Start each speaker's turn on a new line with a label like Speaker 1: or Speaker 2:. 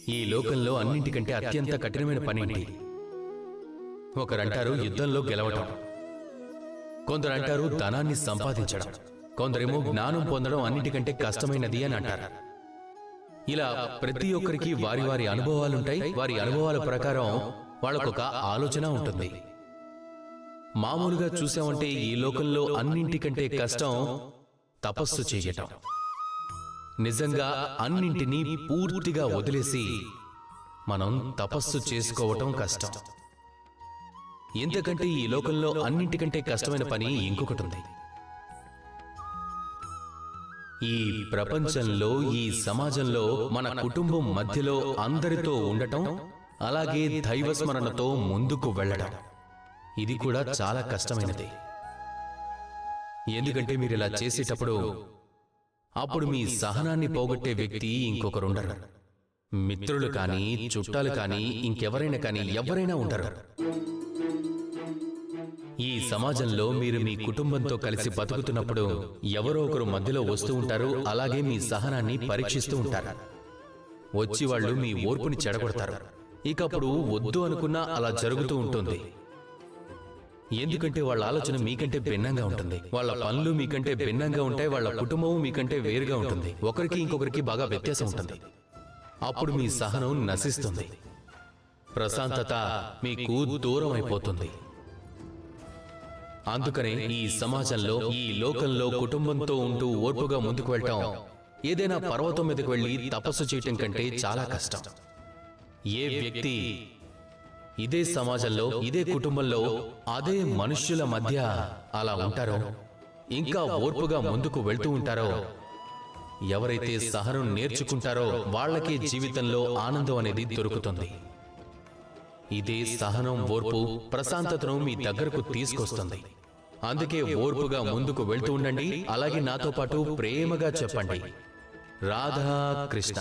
Speaker 1: ఈ లోకంలో అన్నింటికంటే అత్యంత కఠినమైన పనేంటి? ఒకరంటారు యుద్ధంలో గెలవటం, కొందరంటారు ధనాన్ని సంపాదించడం, కొందరేమో జ్ఞానం పొందడం అన్నిటికంటే కష్టమైనది అని అంటారు. ఇలా ప్రతి ఒక్కరికి వారి వారి అనుభవాలుంటాయి. వారి అనుభవాల ప్రకారం వాళ్ళకొక ఆలోచన ఉంటుంది. మామూలుగా చూసామంటే ఈ లోకంలో అన్నింటికంటే కష్టం తపస్సు చేయటం. నిజంగా అన్నింటినీ పూర్తిగా వదిలేసి మనం తపస్సు చేసుకోవటం కష్టం. ఎందుకంటే ఈ లోకంలో అన్నింటికంటే కష్టమైన పని ఇంకొకటి ఉంది. ఈ ప్రపంచంలో, ఈ సమాజంలో మన కుటుంబం మధ్యలో అందరితో ఉండటం, అలాగే దైవస్మరణతో ముందుకు వెళ్ళడం, ఇది కూడా చాలా కష్టమైనది. ఎందుకంటే మీరు ఇలా చేసేటప్పుడు అప్పుడు మీ సహనాన్ని పోగొట్టే వ్యక్తి ఇంకొకరుండరు. మిత్రులు కానీ, చుట్టాలు కానీ, ఇంకెవరైనా కానీ ఎవరైనా ఉండరు. ఈ సమాజంలో మీరు మీ కుటుంబంతో కలిసి బతుకుతున్నప్పుడు ఎవరో ఒకరు మధ్యలో వస్తూ ఉంటారు. అలాగే మీ సహనాన్ని పరీక్షిస్తూ ఉంటారు. వచ్చి వాళ్ళు మీ ఓర్పుని చెడగొడతారు. ఇకప్పుడు వద్దు అనుకున్నా అలా జరుగుతూ ఉంటుంది. ఎందుకంటే వాళ్ళ ఆలోచన మీకంటే భిన్నంగా ఉంటుంది. వాళ్ళ పనులు మీకంటే భిన్నంగా ఉంటాయి. వాళ్ళ కుటుంబం మీకంటే వేరుగా ఉంటుంది. ఒకరికి ఇంకొకరికి బాగా వ్యత్యాసం ఉంటుంది. అప్పుడు మీ సహనం నశిస్తుంది. ప్రశాంతత మీకు దూరం అయిపోతుంది. అందుకనే ఈ సమాజంలో, ఈ లోకంలో కుటుంబంతో ఉంటూ ఓర్పుగా ముందుకు వెళ్ళటం ఏదైనా పర్వతం మీదకు వెళ్ళి తపస్సు చేయటం కంటే చాలా కష్టం. ఏ వ్యక్తి ఇదే సమాజంలో, ఇదే కుటుంబంలో, అదే మనుష్యుల మధ్య అలా ఉంటారో, ఇంకా ఓర్పుగా ముందుకు వెళ్తూ ఉంటారో, ఎవరైతే సహనం నేర్చుకుంటారో వాళ్ళకే జీవితంలో ఆనందం అనేది దొరుకుతుంది. ఇదే సహనం, ఓర్పు, ప్రశాంతతను మీ దగ్గరకు తీసుకొస్తుంది. అందుకే ఓర్పుగా ముందుకు వెళ్తూ ఉండండి. అలాగే నాతో పాటు ప్రేమగా చెప్పండి, రాధా కృష్ణ.